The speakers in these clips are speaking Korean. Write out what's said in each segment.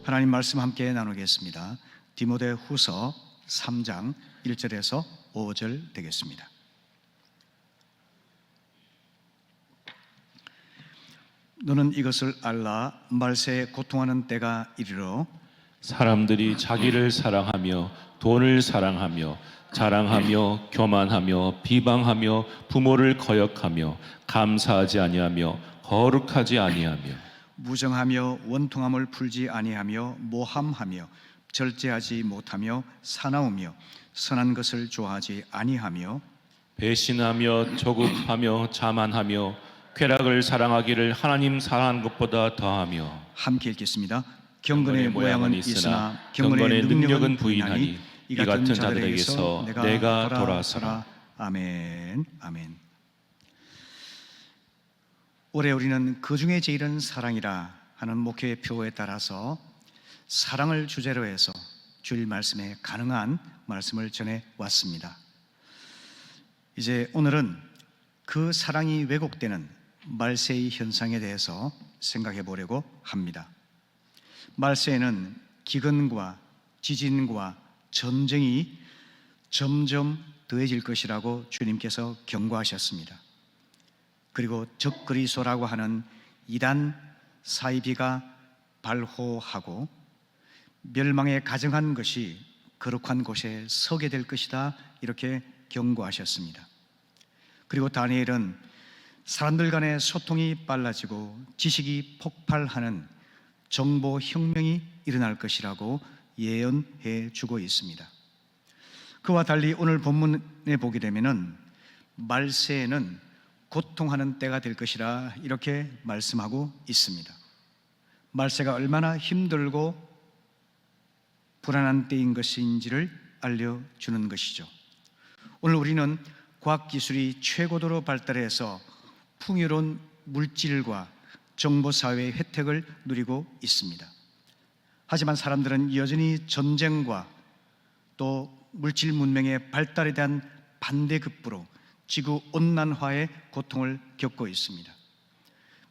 하나님 말씀 함께 나누겠습니다. 디모데후서 3장 1절에서 5절 되겠습니다. 너는 이것을 알라. 말세에 고통하는 때가 이르러 사람들이 자기를 사랑하며 돈을 사랑하며 자랑하며 교만하며 비방하며 부모를 거역하며 감사하지 아니하며 거룩하지 아니하며 무정하며 원통함을 풀지 아니하며 모함하며 절제하지 못하며 사나우며 선한 것을 좋아하지 아니하며 배신하며 조급하며 자만하며 쾌락을 사랑하기를 하나님 사랑하는 것보다 더하며. 함께 읽겠습니다. 경건의 모양은 있으나 경건의 능력은 부인하니 이 같은 자들에게서 내가 돌아서라. 아멘. 아멘. 올해 우리는 그 중에 제일은 사랑이라 하는 목회의 표에 따라서 사랑을 주제로 해서 주일 말씀에 가능한 말씀을 전해 왔습니다. 이제 오늘은 그 사랑이 왜곡되는 말세의 현상에 대해서 생각해 보려고 합니다. 말세에는 기근과 지진과 전쟁이 점점 더해질 것이라고 주님께서 경고하셨습니다. 그리고 적그리스도라고 하는 이단 사이비가 발호하고 멸망에 가증한 것이 거룩한 곳에 서게 될 것이다, 이렇게 경고하셨습니다. 그리고 다니엘은 사람들 간의 소통이 빨라지고 지식이 폭발하는 정보혁명이 일어날 것이라고 예언해 주고 있습니다. 그와 달리 오늘 본문에 보게 되면은 말세에는 고통하는 때가 될 것이라 이렇게 말씀하고 있습니다. 말세가 얼마나 힘들고 불안한 때인 것인지를 알려주는 것이죠. 오늘 우리는 과학기술이 최고도로 발달해서 풍요로운 물질과 정보사회의 혜택을 누리고 있습니다. 하지만 사람들은 여전히 전쟁과 또 물질 문명의 발달에 대한 반대급부로 지구온난화의 고통을 겪고 있습니다.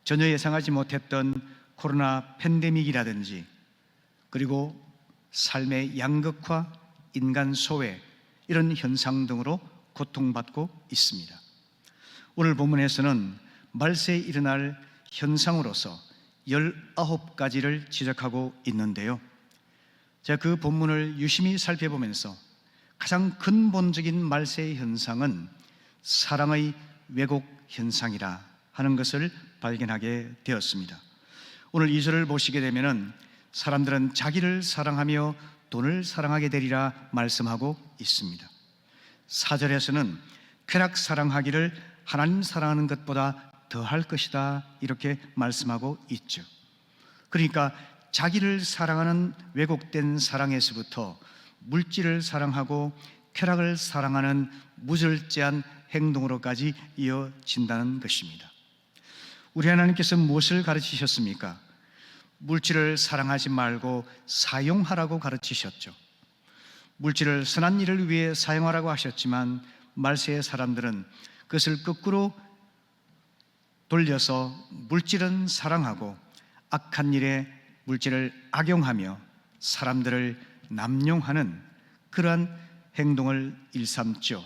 전혀 예상하지 못했던 코로나 팬데믹이라든지 그리고 삶의 양극화, 인간 소외, 이런 현상 등으로 고통받고 있습니다. 오늘 본문에서는 말세에 일어날 현상으로서 19가지를 지적하고 있는데요, 제가 그 본문을 유심히 살펴보면서 가장 근본적인 말세의 현상은 사랑의 왜곡 현상이라 하는 것을 발견하게 되었습니다. 오늘 2절을 보시게 되면은 사람들은 자기를 사랑하며 돈을 사랑하게 되리라 말씀하고 있습니다. 4절에서는 쾌락 사랑하기를 하나님 사랑하는 것보다 더할 것이다, 이렇게 말씀하고 있죠. 그러니까 자기를 사랑하는 왜곡된 사랑에서부터 물질을 사랑하고 쾌락을 사랑하는 무절제한 행동으로까지 이어진다는 것입니다. 우리 하나님께서 무엇을 가르치셨습니까? 물질을 사랑하지 말고 사용하라고 가르치셨죠. 물질을 선한 일을 위해 사용하라고 하셨지만 말세의 사람들은 그것을 거꾸로 돌려서 물질은 사랑하고 악한 일에 물질을 악용하며 사람들을 남용하는 그러한 행동을 일삼죠.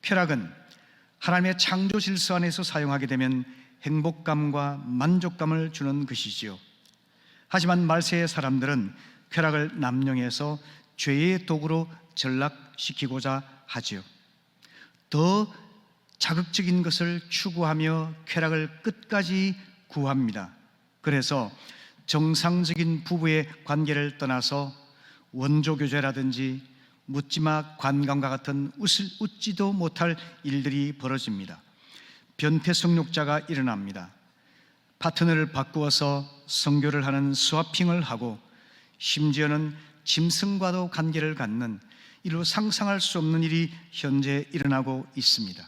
쾌락은 하나님의 창조 질서 안에서 사용하게 되면 행복감과 만족감을 주는 것이지요. 하지만 말세의 사람들은 쾌락을 남용해서 죄의 도구로 전락시키고자 하지요. 더 자극적인 것을 추구하며 쾌락을 끝까지 구합니다. 그래서 정상적인 부부의 관계를 떠나서 원조교제라든지 묻지마 관광과 같은 웃지도 못할 일들이 벌어집니다. 변태성욕자가 일어납니다. 파트너를 바꾸어서 성교를 하는 스와핑을 하고 심지어는 짐승과도 관계를 갖는 이로 상상할 수 없는 일이 현재 일어나고 있습니다.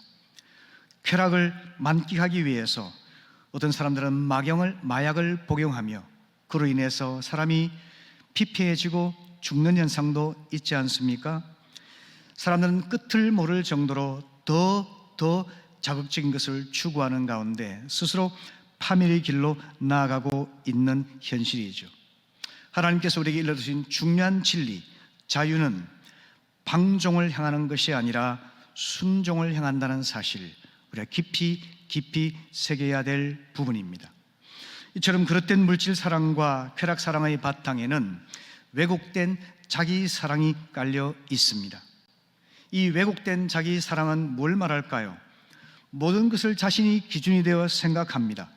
쾌락을 만끽하기 위해서 어떤 사람들은 마약을 복용하며 그로 인해서 사람이 피폐해지고 죽는 현상도 있지 않습니까? 사람들은 끝을 모를 정도로 더 자극적인 것을 추구하는 가운데 스스로 파멸의 길로 나아가고 있는 현실이죠. 하나님께서 우리에게 일러주신 중요한 진리, 자유는 방종을 향하는 것이 아니라 순종을 향한다는 사실, 우리가 깊이 새겨야 될 부분입니다. 이처럼 그릇된 물질 사랑과 쾌락 사랑의 바탕에는 왜곡된 자기 사랑이 깔려 있습니다. 이 왜곡된 자기 사랑은 뭘 말할까요? 모든 것을 자신이 기준이 되어 생각합니다.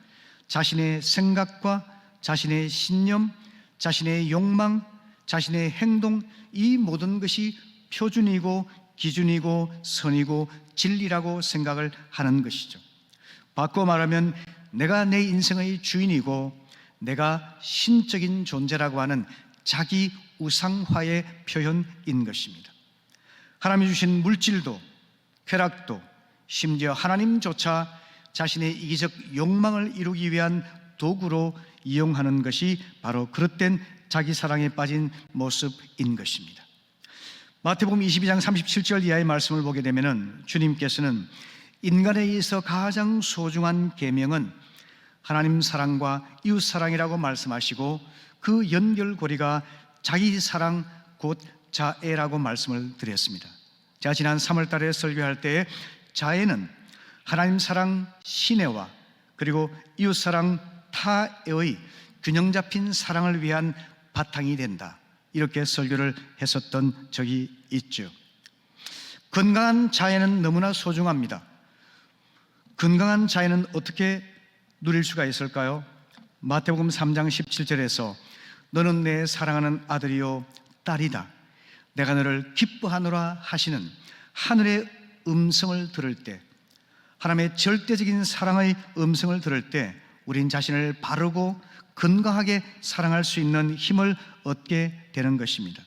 자신의 생각과 자신의 신념, 자신의 욕망, 자신의 행동, 이 모든 것이 표준이고 기준이고 선이고 진리라고 생각을 하는 것이죠. 바꿔 말하면 내가 내 인생의 주인이고 내가 신적인 존재라고 하는 자기 우상화의 표현인 것입니다. 하나님이 주신 물질도 쾌락도 심지어 하나님조차 자신의 이기적 욕망을 이루기 위한 도구로 이용하는 것이 바로 그릇된 자기 사랑에 빠진 모습인 것입니다. 마태복음 22장 37절 이하의 말씀을 보게 되면 주님께서는 인간에 의해서 가장 소중한 계명은 하나님 사랑과 이웃 사랑이라고 말씀하시고 그 연결고리가 자기 사랑 곧 자애라고 말씀을 드렸습니다. 제가 지난 3월 달에 설교할 때 자애는 하나님 사랑 신애와 그리고 이웃 사랑 타애의 균형 잡힌 사랑을 위한 바탕이 된다, 이렇게 설교를 했었던 적이 있죠. 건강한 자애는 너무나 소중합니다. 건강한 자애는 어떻게 누릴 수가 있을까요? 마태복음 3장 17절에서 너는 내 사랑하는 아들이요 딸이다, 내가 너를 기뻐하노라 하시는 하늘의 음성을 들을 때, 하나님의 절대적인 사랑의 음성을 들을 때 우린 자신을 바르고 건강하게 사랑할 수 있는 힘을 얻게 되는 것입니다.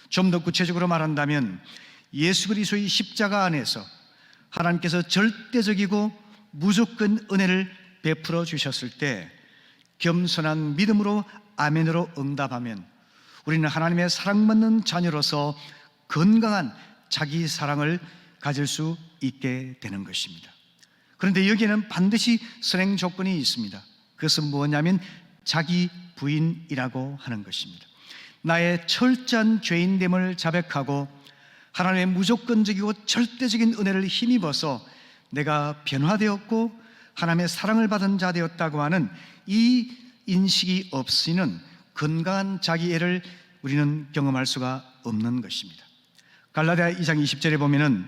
좀 더 구체적으로 말한다면 예수 그리스도의 십자가 안에서 하나님께서 절대적이고 무조건 은혜를 베풀어 주셨을 때 겸손한 믿음으로 아멘으로 응답하면 우리는 하나님의 사랑받는 자녀로서 건강한 자기 사랑을 가질 수 있게 되는 것입니다. 그런데 여기에는 반드시 선행 조건이 있습니다. 그것은 뭐냐면 자기 부인이라고 하는 것입니다. 나의 철저한 죄인됨을 자백하고 하나님의 무조건적이고 절대적인 은혜를 힘입어서 내가 변화되었고 하나님의 사랑을 받은 자 되었다고 하는 이 인식이 없이는 건강한 자기애를 우리는 경험할 수가 없는 것입니다. 갈라디아 2장 20절에 보면은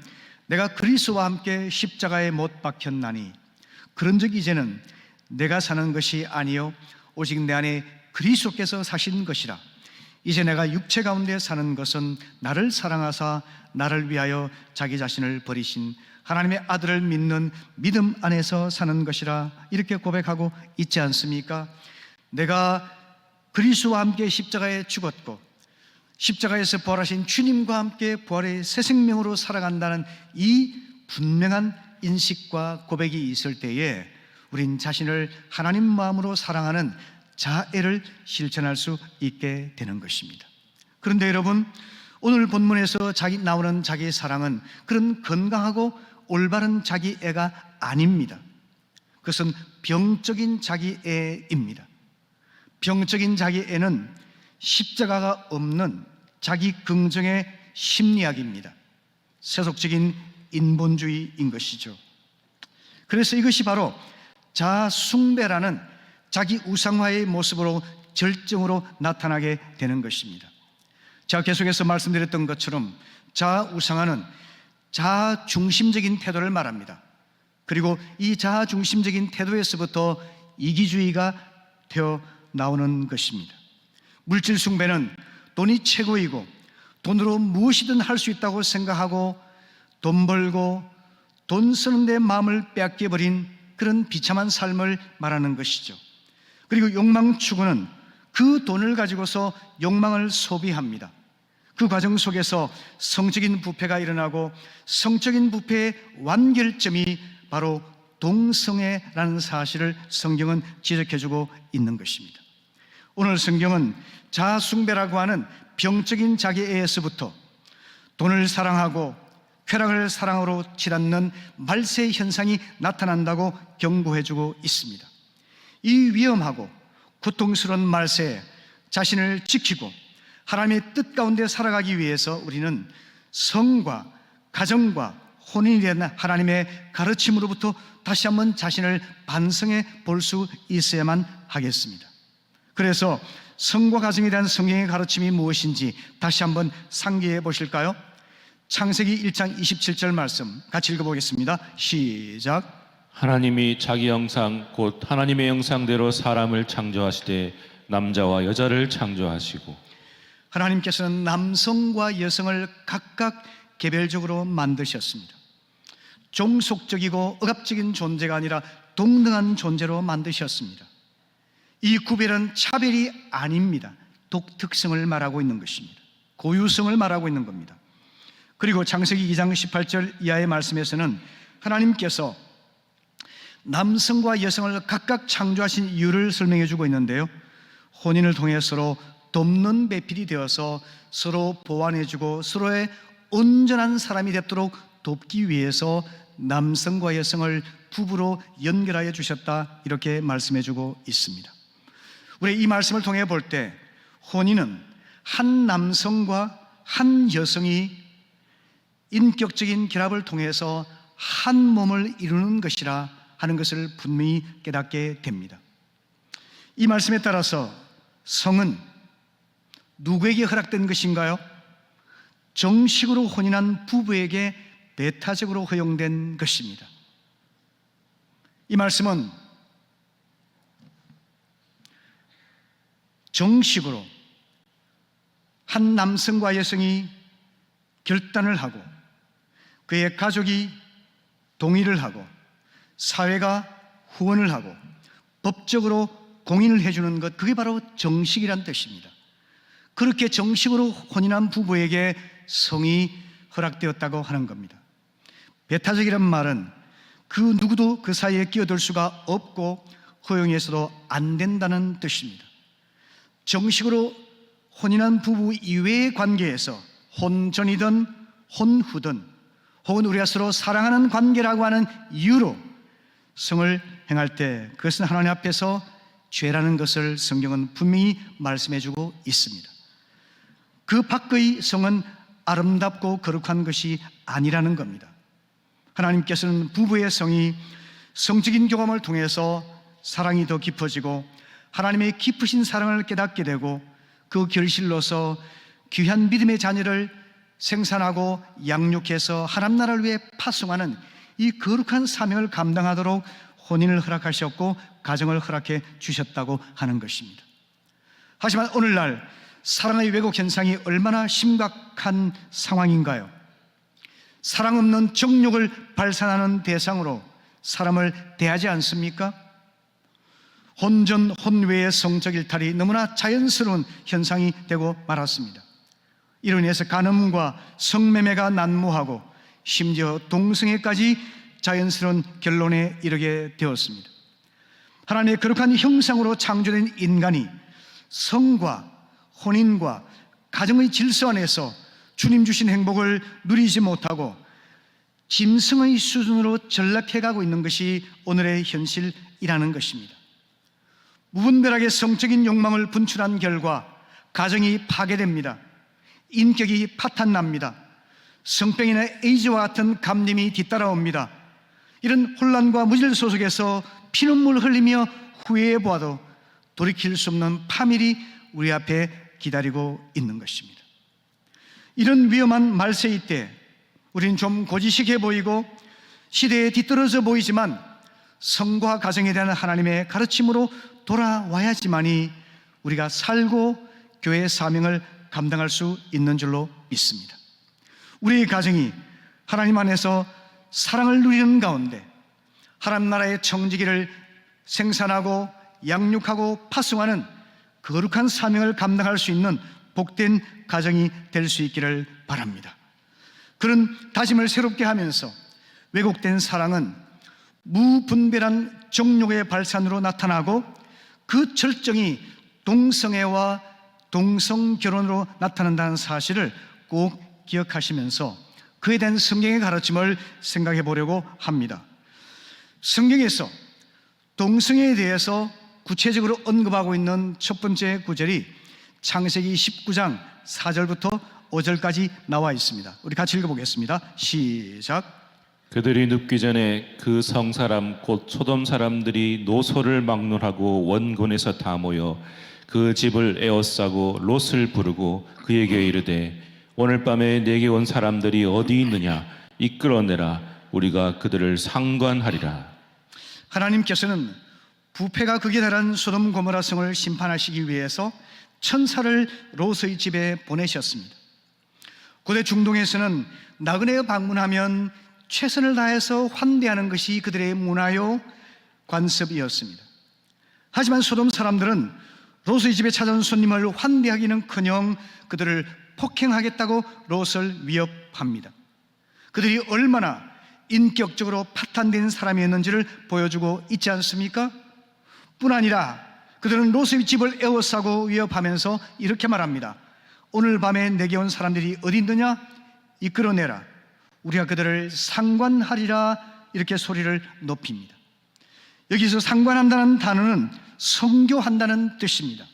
내가 그리스도와 함께 십자가에 못 박혔나니 그런즉 이제는 내가 사는 것이 아니요 오직 내 안에 그리스도께서 사신 것이라. 이제 내가 육체 가운데 사는 것은 나를 사랑하사 나를 위하여 자기 자신을 버리신 하나님의 아들을 믿는 믿음 안에서 사는 것이라, 이렇게 고백하고 있지 않습니까? 내가 그리스도와 함께 십자가에 죽었고 십자가에서 부활하신 주님과 함께 부활의 새 생명으로 살아간다는 이 분명한 인식과 고백이 있을 때에 우린 자신을 하나님 마음으로 사랑하는 자애를 실천할 수 있게 되는 것입니다. 그런데 여러분, 오늘 본문에서 나오는 자기 사랑은 그런 건강하고 올바른 자기애가 아닙니다. 그것은 병적인 자기애입니다. 병적인 자기애는 십자가가 없는 자기 긍정의 심리학입니다. 세속적인 인본주의인 것이죠. 그래서 이것이 바로 자아숭배라는 자기 우상화의 모습으로 절정으로 나타나게 되는 것입니다. 제가 계속해서 말씀드렸던 것처럼 자아우상화는 자아중심적인 태도를 말합니다. 그리고 이 자아중심적인 태도에서부터 이기주의가 되어 나오는 것입니다. 물질 숭배는 돈이 최고이고 돈으로 무엇이든 할 수 있다고 생각하고 돈 벌고 돈 쓰는 데 마음을 빼앗겨버린 그런 비참한 삶을 말하는 것이죠. 그리고 욕망 추구는 그 돈을 가지고서 욕망을 소비합니다. 그 과정 속에서 성적인 부패가 일어나고 성적인 부패의 완결점이 바로 동성애라는 사실을 성경은 지적해주고 있는 것입니다. 오늘 성경은 자아숭배라고 하는 병적인 자기애에서부터 돈을 사랑하고 쾌락을 사랑으로 치닫는 말세 현상이 나타난다고 경고해주고 있습니다. 이 위험하고 고통스러운 말세에 자신을 지키고 하나님의 뜻 가운데 살아가기 위해서 우리는 성과 가정과 혼인에 대한 하나님의 가르침으로부터 다시 한번 자신을 반성해 볼 수 있어야만 하겠습니다. 그래서 성과 가정에 대한 성경의 가르침이 무엇인지 다시 한번 상기해 보실까요? 창세기 1장 27절 말씀 같이 읽어보겠습니다. 시작. 하나님이 자기 형상 곧 하나님의 형상대로 사람을 창조하시되 남자와 여자를 창조하시고. 하나님께서는 남성과 여성을 각각 개별적으로 만드셨습니다. 종속적이고 억압적인 존재가 아니라 동등한 존재로 만드셨습니다. 이 구별은 차별이 아닙니다. 독특성을 말하고 있는 것입니다. 고유성을 말하고 있는 겁니다. 그리고 창세기 2장 18절 이하의 말씀에서는 하나님께서 남성과 여성을 각각 창조하신 이유를 설명해 주고 있는데요, 혼인을 통해 서로 돕는 배필이 되어서 서로 보완해 주고 서로의 온전한 사람이 되도록 돕기 위해서 남성과 여성을 부부로 연결하여 주셨다, 이렇게 말씀해 주고 있습니다. 우리 이 말씀을 통해 볼 때 혼인은 한 남성과 한 여성이 인격적인 결합을 통해서 한 몸을 이루는 것이라 하는 것을 분명히 깨닫게 됩니다. 이 말씀에 따라서 성은 누구에게 허락된 것인가요? 정식으로 혼인한 부부에게 배타적으로 허용된 것입니다. 이 말씀은 정식으로 한 남성과 여성이 결단을 하고 그의 가족이 동의를 하고 사회가 후원을 하고 법적으로 공인을 해주는 것, 그게 바로 정식이란 뜻입니다. 그렇게 정식으로 혼인한 부부에게 성이 허락되었다고 하는 겁니다. 배타적이란 말은 그 누구도 그 사이에 끼어들 수가 없고 허용해서도 안 된다는 뜻입니다. 정식으로 혼인한 부부 이외의 관계에서 혼전이든 혼후든 혹은 우리가 서로 사랑하는 관계라고 하는 이유로 성을 행할 때 그것은 하나님 앞에서 죄라는 것을 성경은 분명히 말씀해 주고 있습니다. 그 밖의 성은 아름답고 거룩한 것이 아니라는 겁니다. 하나님께서는 부부의 성이 성적인 교감을 통해서 사랑이 더 깊어지고 하나님의 깊으신 사랑을 깨닫게 되고 그 결실로서 귀한 믿음의 자녀를 생산하고 양육해서 하나님 나라를 위해 파송하는 이 거룩한 사명을 감당하도록 혼인을 허락하셨고 가정을 허락해 주셨다고 하는 것입니다. 하지만 오늘날 사랑의 왜곡 현상이 얼마나 심각한 상황인가요? 사랑 없는 정욕을 발산하는 대상으로 사람을 대하지 않습니까? 혼전, 혼외의 성적 일탈이 너무나 자연스러운 현상이 되고 말았습니다. 이로 인해서 간음과 성매매가 난무하고 심지어 동성애까지 자연스러운 결론에 이르게 되었습니다. 하나님의 거룩한 형상으로 창조된 인간이 성과 혼인과 가정의 질서 안에서 주님 주신 행복을 누리지 못하고 짐승의 수준으로 전락해가고 있는 것이 오늘의 현실이라는 것입니다. 무분별하게 성적인 욕망을 분출한 결과 가정이 파괴됩니다. 인격이 파탄납니다. 성병이나 에이즈와 같은 감염이 뒤따라옵니다. 이런 혼란과 무질서 속에서 피눈물 흘리며 후회해 보아도 돌이킬 수 없는 파멸이 우리 앞에 기다리고 있는 것입니다. 이런 위험한 말세의 때 우리는 좀 고지식해 보이고 시대에 뒤떨어져 보이지만 성과 가정에 대한 하나님의 가르침으로 돌아와야지만이 우리가 살고 교회의 사명을 감당할 수 있는 줄로 믿습니다. 우리의 가정이 하나님 안에서 사랑을 누리는 가운데 하나님 나라의 청지기를 생산하고 양육하고 파송하는 거룩한 사명을 감당할 수 있는 복된 가정이 될 수 있기를 바랍니다. 그런 다짐을 새롭게 하면서 왜곡된 사랑은 무분별한 정욕의 발산으로 나타나고 그 절정이 동성애와 동성결혼으로 나타난다는 사실을 꼭 기억하시면서 그에 대한 성경의 가르침을 생각해 보려고 합니다. 성경에서 동성애에 대해서 구체적으로 언급하고 있는 첫 번째 구절이 창세기 19장 4절부터 5절까지 나와 있습니다. 우리 같이 읽어보겠습니다. 시작. 그들이 눕기 전에 그 성 사람 곧 소돔 사람들이 노소를 막론하고 원군에서 다 모여 그 집을 에워싸고 롯을 부르고 그에게 이르되 오늘 밤에 내게 온 사람들이 어디 있느냐 이끌어내라 우리가 그들을 상관하리라. 하나님께서는 부패가 극에 달한 소돔 고모라 성을 심판하시기 위해서 천사를 롯의 집에 보내셨습니다. 고대 중동에서는 나그네 방문하면 최선을 다해서 환대하는 것이 그들의 문화요 관습이었습니다. 하지만 소돔 사람들은 롯의 집에 찾아온 손님을 환대하기는커녕 그들을 폭행하겠다고 롯을 위협합니다. 그들이 얼마나 인격적으로 파탄된 사람이었는지를 보여주고 있지 않습니까? 뿐 아니라 그들은 롯의 집을 에워싸고 위협하면서 이렇게 말합니다. 오늘 밤에 내게 온 사람들이 어디 있느냐? 이끌어내라. 우리가 그들을 상관하리라. 이렇게 소리를 높입니다. 여기서 상관한다는 단어는 성교한다는 뜻입니다.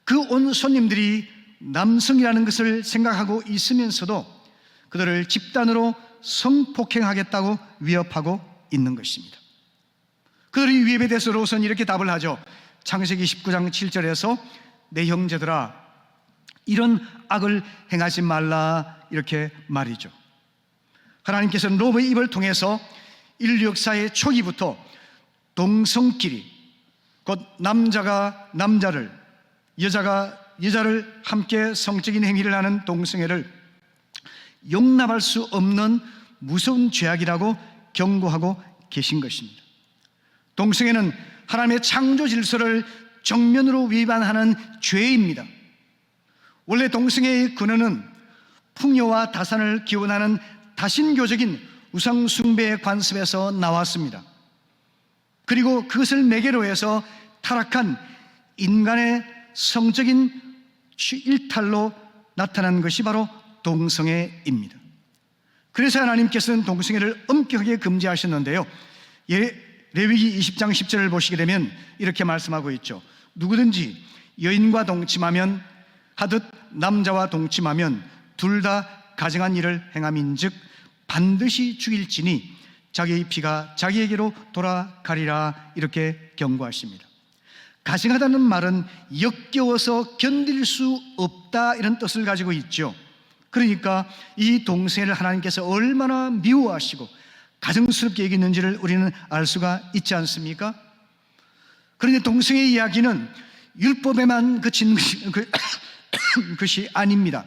그 온 손님들이 남성이라는 것을 생각하고 있으면서도 그들을 집단으로 성폭행하겠다고 위협하고 있는 것입니다. 그들의 위협에 대해서 롯은 이렇게 답을 하죠. 창세기 19장 7절에서 내 형제들아 이런 악을 행하지 말라 이렇게 말이죠. 하나님께서는 롯의 입을 통해서 인류 역사의 초기부터 동성끼리 곧 남자가 남자를 여자가 여자를 함께 성적인 행위를 하는 동성애를 용납할 수 없는 무서운 죄악이라고 경고하고 계신 것입니다. 동성애는 하나님의 창조 질서를 정면으로 위반하는 죄입니다. 원래 동성애의 근원은 풍요와 다산을 기원하는 다신교적인 우상 숭배의 관습에서 나왔습니다. 그리고 그것을 매개로 해서 타락한 인간의 성적인 일탈로 나타난 것이 바로 동성애입니다. 그래서 하나님께서는 동성애를 엄격하게 금지하셨는데요. 레위기 20장 10절을 보시게 되면 이렇게 말씀하고 있죠. 누구든지 여인과 동침하면 하듯 남자와 동침하면 둘 다 가증한 일을 행함인즉 반드시 죽일지니 자기의 피가 자기에게로 돌아가리라 이렇게 경고하십니다. 가증하다는 말은 역겨워서 견딜 수 없다 이런 뜻을 가지고 있죠. 그러니까 이 동성애를 하나님께서 얼마나 미워하시고 가증스럽게 여기는지를 우리는 알 수가 있지 않습니까? 그런데 동성애 이야기는 율법에만 그친 것이 아닙니다.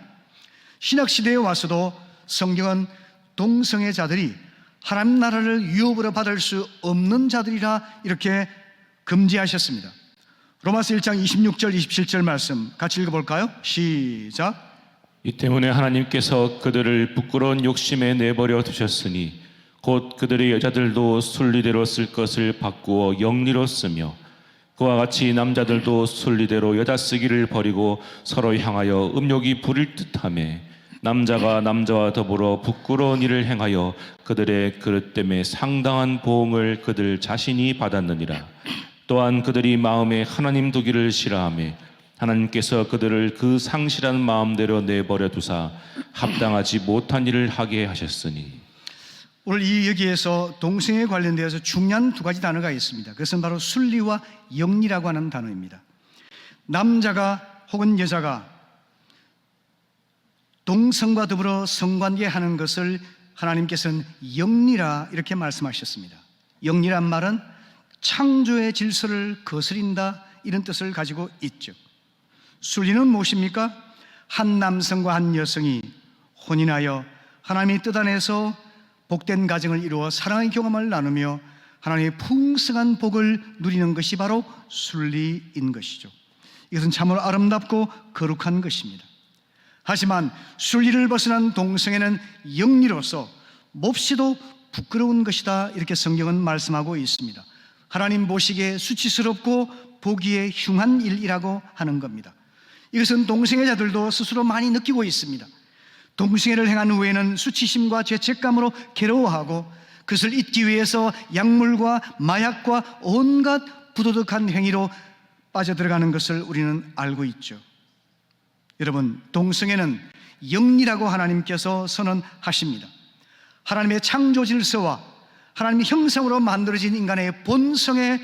신학시대에 와서도 성경은 동성애자들이 하나님 나라를 유업으로 받을 수 없는 자들이라 이렇게 금지하셨습니다. 로마서 1장 26절 27절 말씀 같이 읽어볼까요? 시작. 이 때문에 하나님께서 그들을 부끄러운 욕심에 내버려 두셨으니 곧 그들의 여자들도 순리대로 쓸 것을 바꾸어 영리로 쓰며 그와 같이 남자들도 순리대로 여자 쓰기를 버리고 서로 향하여 음욕이 부릴 듯하며 남자가 남자와 더불어 부끄러운 일을 행하여 그들의 그릇 때문에 상당한 보응을 그들 자신이 받았느니라. 또한 그들이 마음에 하나님 두기를 싫어하며 하나님께서 그들을 그 상실한 마음대로 내버려 두사 합당하지 못한 일을 하게 하셨으니. 오늘 이 여기에서 동성애에 관련되어서 중요한 두 가지 단어가 있습니다. 그것은 바로 순리와 영리라고 하는 단어입니다. 남자가 혹은 여자가 동성과 더불어 성관계하는 것을 하나님께서는 영리라 이렇게 말씀하셨습니다. 영리란 말은 창조의 질서를 거스린다 이런 뜻을 가지고 있죠. 순리는 무엇입니까? 한 남성과 한 여성이 혼인하여 하나님의 뜻 안에서 복된 가정을 이루어 사랑의 경험을 나누며 하나님의 풍성한 복을 누리는 것이 바로 순리인 것이죠. 이것은 참으로 아름답고 거룩한 것입니다. 하지만 순리를 벗어난 동성애는 영리로서 몹시도 부끄러운 것이다 이렇게 성경은 말씀하고 있습니다. 하나님 보시기에 수치스럽고 보기에 흉한 일이라고 하는 겁니다. 이것은 동성애자들도 스스로 많이 느끼고 있습니다. 동성애를 행한 후에는 수치심과 죄책감으로 괴로워하고 그것을 잊기 위해서 약물과 마약과 온갖 부도덕한 행위로 빠져들어가는 것을 우리는 알고 있죠. 여러분, 동성애는 영리라고 하나님께서 선언하십니다. 하나님의 창조 질서와 하나님의 형상으로 만들어진 인간의 본성에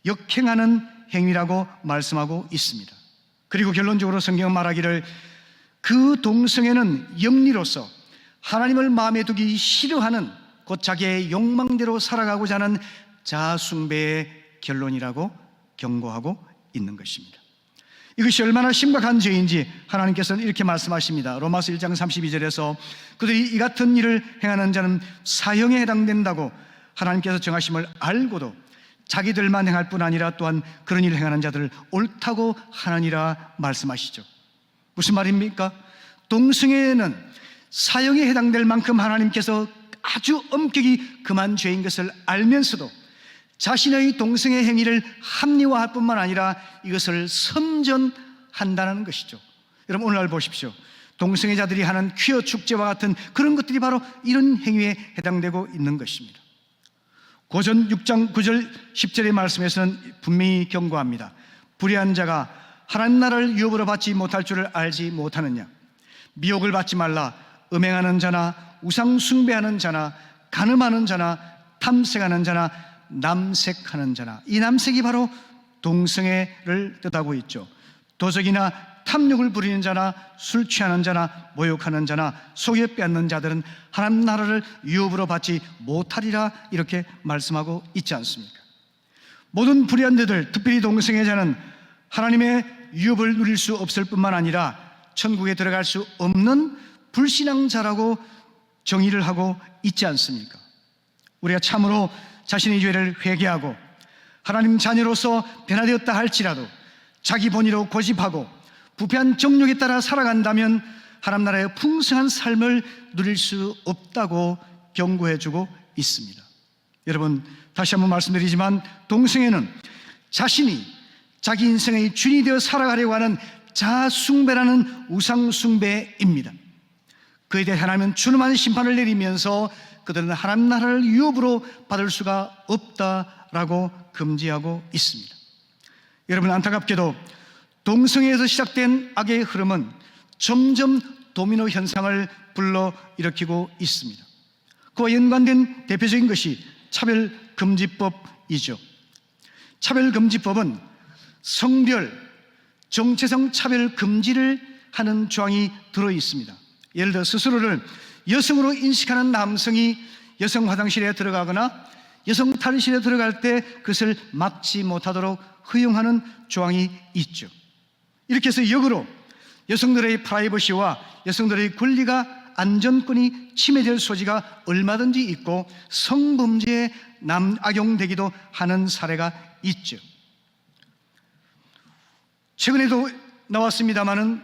역행하는 행위라고 말씀하고 있습니다. 그리고 결론적으로 성경은 말하기를 그 동성애는 영리로서 하나님을 마음에 두기 싫어하는 곧 자기의 욕망대로 살아가고자 하는 자아숭배의 결론이라고 경고하고 있는 것입니다. 이것이 얼마나 심각한 죄인지 하나님께서는 이렇게 말씀하십니다. 로마서 1장 32절에서 그들이 이 같은 일을 행하는 자는 사형에 해당된다고 하나님께서 정하심을 알고도 자기들만 행할 뿐 아니라 또한 그런 일을 행하는 자들을 옳다고 하느니라 말씀하시죠. 무슨 말입니까? 동성애는 사형에 해당될 만큼 하나님께서 아주 엄격히 금한 죄인 것을 알면서도 자신의 동성애 행위를 합리화할 뿐만 아니라 이것을 선전한다는 것이죠. 여러분, 오늘날 보십시오. 동성애자들이 하는 퀴어 축제와 같은 그런 것들이 바로 이런 행위에 해당되고 있는 것입니다. 고전 6장 9절 10절의 말씀에서는 분명히 경고합니다. 불의한 자가 하나님 나라를 유업으로 받지 못할 줄을 알지 못하느냐. 미혹을 받지 말라. 음행하는 자나 우상 숭배하는 자나 간음하는 자나 탐색하는 자나 남색하는 자나. 이 남색이 바로 동성애를 뜻하고 있죠. 도적이나 탐욕을 부리는 자나 술 취하는 자나 모욕하는 자나 속여 빼앗는 자들은 하나님 나라를 유업으로 받지 못하리라 이렇게 말씀하고 있지 않습니까? 모든 불의한 자들, 특별히 동성애자는 하나님의 유업을 누릴 수 없을 뿐만 아니라 천국에 들어갈 수 없는 불신앙자라고 정의를 하고 있지 않습니까? 우리가 참으로 자신의 죄를 회개하고 하나님 자녀로서 변화되었다 할지라도 자기 본의로 고집하고 부패한 정욕에 따라 살아간다면 하나님 나라의 풍성한 삶을 누릴 수 없다고 경고해주고 있습니다. 여러분, 다시 한번 말씀드리지만 동성애는 자신이 자기 인생의 주인이 되어 살아가려고 하는 자아숭배라는 우상숭배입니다. 그에 대해 하나님은 준엄한 심판을 내리면서 그들은 하나님 나라를 유업으로 받을 수가 없다라고 금지하고 있습니다. 여러분, 안타깝게도 동성애에서 시작된 악의 흐름은 점점 도미노 현상을 불러일으키고 있습니다. 그와 연관된 대표적인 것이 차별금지법이죠. 차별금지법은 성별, 정체성 차별 금지를 하는 조항이 들어 있습니다. 예를 들어 스스로를 여성으로 인식하는 남성이 여성 화장실에 들어가거나 여성 탈의실에 들어갈 때 그것을 막지 못하도록 허용하는 조항이 있죠. 이렇게 해서 역으로 여성들의 프라이버시와 여성들의 권리가 안전권이 침해될 소지가 얼마든지 있고 성범죄에 악용되기도 하는 사례가 있죠. 최근에도 나왔습니다마는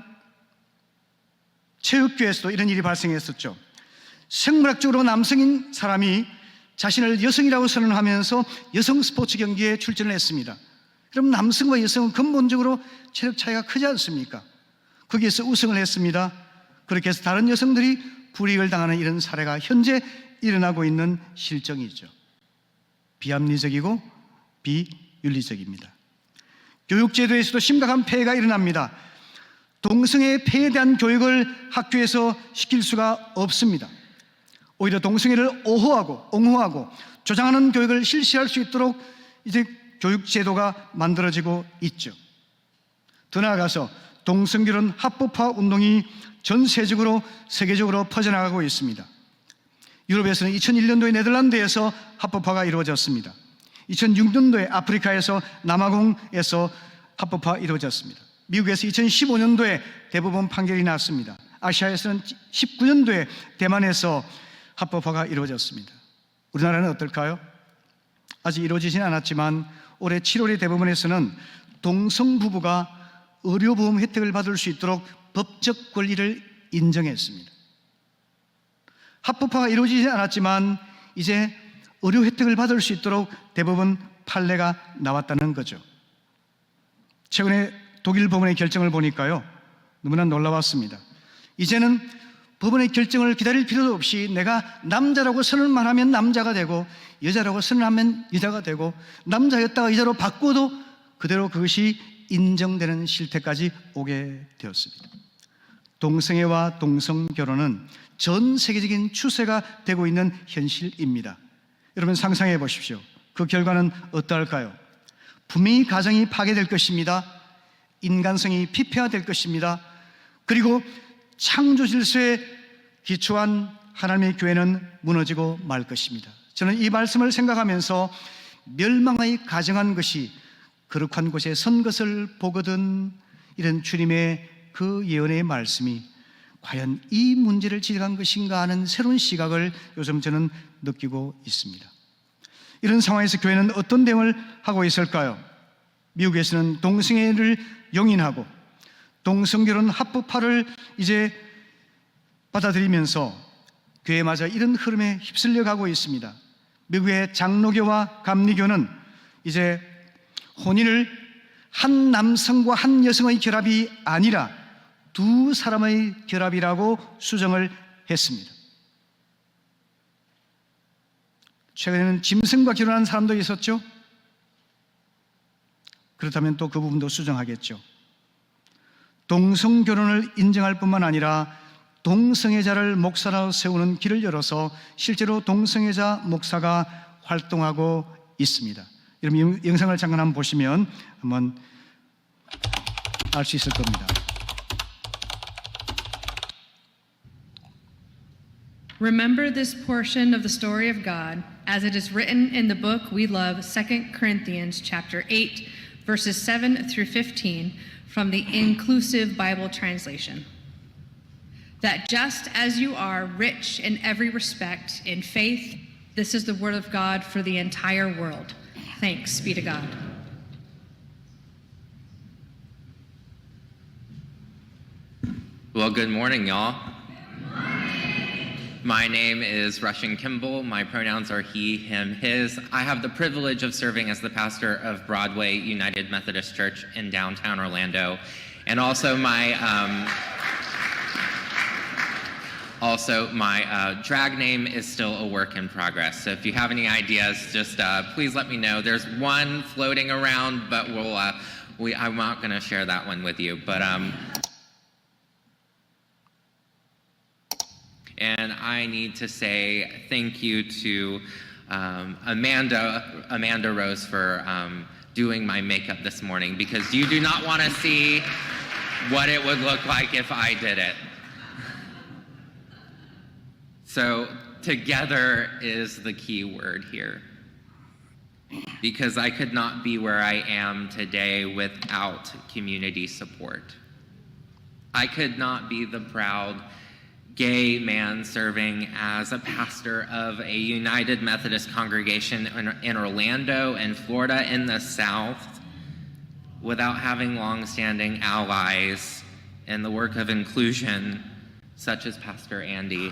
체육교에서도 이런 일이 발생했었죠. 생물학적으로 남성인 사람이 자신을 여성이라고 선언하면서 여성 스포츠 경기에 출전을 했습니다. 그럼 남성과 여성은 근본적으로 체력 차이가 크지 않습니까? 거기에서 우승을 했습니다. 그렇게 해서 다른 여성들이 불이익을 당하는 이런 사례가 현재 일어나고 있는 실정이죠. 비합리적이고 비윤리적입니다. 교육제도에서도 심각한 폐해가 일어납니다. 동성애 폐해에 대한 교육을 학교에서 시킬 수가 없습니다. 오히려 동성애를 옹호하고 조장하는 교육을 실시할 수 있도록 이제 교육제도가 만들어지고 있죠. 더 나아가서 동성결혼 합법화 운동이 전 세계적으로 퍼져나가고 있습니다. 유럽에서는 2001년도에 네덜란드에서 합법화가 이루어졌습니다. 2006년도에 아프리카에서 남아공에서 합법화 이루어졌습니다. 미국에서 2015년도에 대법원 판결이 났습니다. 아시아에서는 19년도에 대만에서 합법화가 이루어졌습니다. 우리나라는 어떨까요? 아직 이루어지진 않았지만 올해 7월에 대법원에서는 동성 부부가 의료보험 혜택을 받을 수 있도록 법적 권리를 인정했습니다. 합법화가 이루어지지 않았지만 이제 의료 혜택을 받을 수 있도록 대법원 판례가 나왔다는 거죠. 최근에 독일 법원의 결정을 보니까요, 너무나 놀라웠습니다. 이제는 법원의 결정을 기다릴 필요도 없이 내가 남자라고 선언만 하면 남자가 되고 여자라고 선언하면 여자가 되고 남자였다가 여자로 바꿔도 그대로 그것이 인정되는 실태까지 오게 되었습니다. 동성애와 동성결혼은 전 세계적인 추세가 되고 있는 현실입니다. 여러분 상상해 보십시오. 그 결과는 어떠할까요? 분명히 가정이 파괴될 것입니다. 인간성이 피폐화될 것입니다. 그리고 창조 질서에 기초한 하나님의 교회는 무너지고 말 것입니다. 저는 이 말씀을 생각하면서 멸망의 가정한 것이 거룩한 곳에 선 것을 보거든, 이런 주님의 그 예언의 말씀이 과연 이 문제를 지적한 것인가 하는 새로운 시각을 요즘 저는 느끼고 있습니다. 이런 상황에서 교회는 어떤 대응을 하고 있을까요? 미국에서는 동성애를 용인하고 동성결혼 합법화를 이제 받아들이면서 교회마저 이런 흐름에 휩쓸려 가고 있습니다. 미국의 장로교와 감리교는 이제 혼인을 한 남성과 한 여성의 결합이 아니라 두 사람의 결합이라고 수정을 했습니다. 최근에는 짐승과 결혼한 사람도 있었죠. 그렇다면 또 그 부분도 수정하겠죠. 동성결혼을 인정할 뿐만 아니라 동성애자를 목사로 세우는 길을 열어서 실제로 동성애자 목사가 활동하고 있습니다. 여러분 이 영상을 잠깐 한번 보시면 한번 알 수 있을 겁니다. Remember this portion of the story of God as it is written in the book we love, 2 Corinthians chapter 8, verses 7 through 15 from the Inclusive Bible Translation. That just as you are rich in every respect in faith, this is the word of God for the entire world. Thanks be to God. Well, good morning, y'all. My name is Russian Kimball. My pronouns are he, him, his. I have the privilege of serving as the pastor of Broadway United Methodist Church in downtown Orlando. And also my drag name is still a work in progress. So if you have any ideas, just please let me know. There's one floating around, but I'm not going to share that one with you. But and I need to say thank you to Amanda Rose for doing my makeup this morning, because you do not want to see what it would look like if I did it. So together is the key word here, because I could not be where I am today without community support. I could not be the proud gay man serving as a pastor of a United Methodist congregation in Orlando and Florida in the South without having long-standing allies in the work of inclusion, such as Pastor Andy.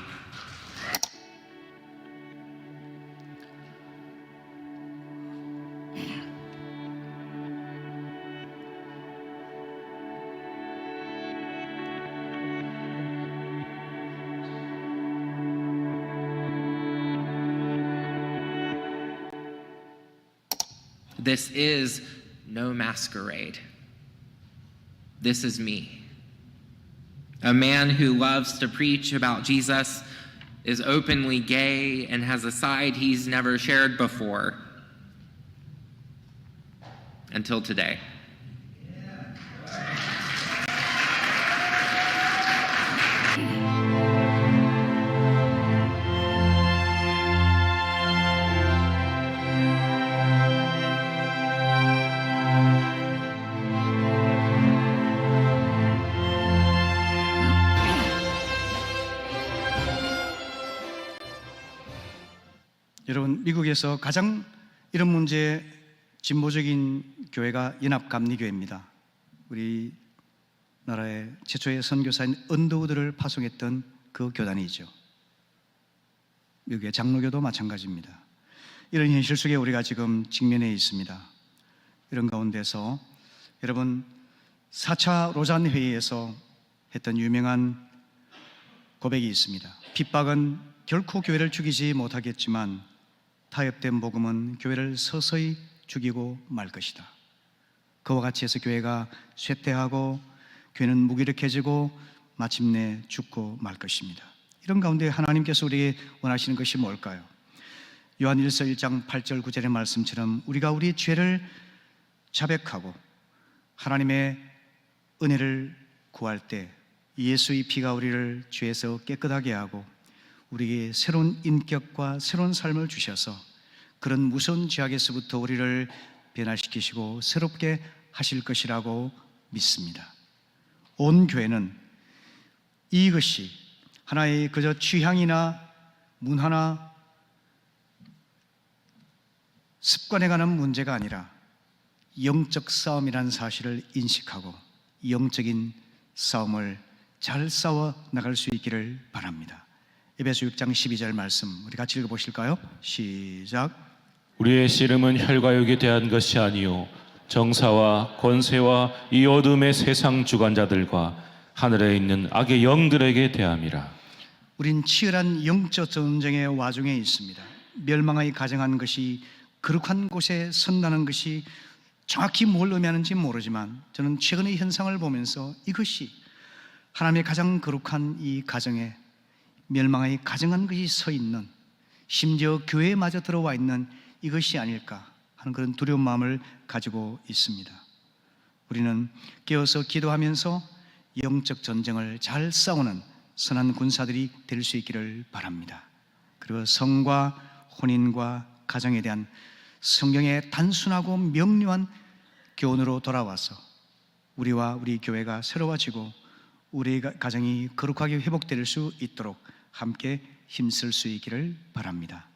This is no masquerade. This is me. A man who loves to preach about Jesus, is openly gay, and has a side he's never shared before. Until today. 여러분, 미국에서 가장 이런 문제에 진보적인 교회가 연합감리교회입니다. 우리 나라의 최초의 선교사인 언더우드를 파송했던 그 교단이죠. 미국의 장로교도 마찬가지입니다. 이런 현실 속에 우리가 지금 직면해 있습니다. 이런 가운데서 여러분, 4차 로잔 회의에서 했던 유명한 고백이 있습니다. 핍박은 결코 교회를 죽이지 못하겠지만 타협된 복음은 교회를 서서히 죽이고 말 것이다. 그와 같이 해서 교회가 쇠퇴하고 교회는 무기력해지고 마침내 죽고 말 것입니다. 이런 가운데 하나님께서 우리에게 원하시는 것이 뭘까요? 요한일서 1장 8절 9절의 말씀처럼 우리가 우리 죄를 자백하고 하나님의 은혜를 구할 때 예수의 피가 우리를 죄에서 깨끗하게 하고 우리에게 새로운 인격과 새로운 삶을 주셔서 그런 무서운 죄악에서부터 우리를 변화시키시고 새롭게 하실 것이라고 믿습니다. 온 교회는 이것이 하나의 그저 취향이나 문화나 습관에 관한 문제가 아니라 영적 싸움이라는 사실을 인식하고 영적인 싸움을 잘 싸워 나갈 수 있기를 바랍니다. 에베소 6장 12절 말씀 우리 같이 읽어보실까요? 시작. 우리의 씨름은 혈과 육에 대한 것이 아니요 정사와 권세와 이 어둠의 세상 주관자들과 하늘에 있는 악의 영들에게 대함이라. 우린 치열한 영적 전쟁의 와중에 있습니다. 멸망의 가정한 것이 거룩한 곳에 선다는 것이 정확히 뭘 의미하는지 모르지만 저는 최근의 현상을 보면서 이것이 하나님의 가장 거룩한 이 가정에 멸망의 가정한 것이 서 있는, 심지어 교회마저 들어와 있는 이것이 아닐까 하는 그런 두려운 마음을 가지고 있습니다. 우리는 깨어서 기도하면서 영적 전쟁을 잘 싸우는 선한 군사들이 될 수 있기를 바랍니다. 그리고 성과 혼인과 가정에 대한 성경의 단순하고 명료한 교훈으로 돌아와서 우리와 우리 교회가 새로워지고 우리 가정이 거룩하게 회복될 수 있도록 함께 힘쓸 수 있기를 바랍니다.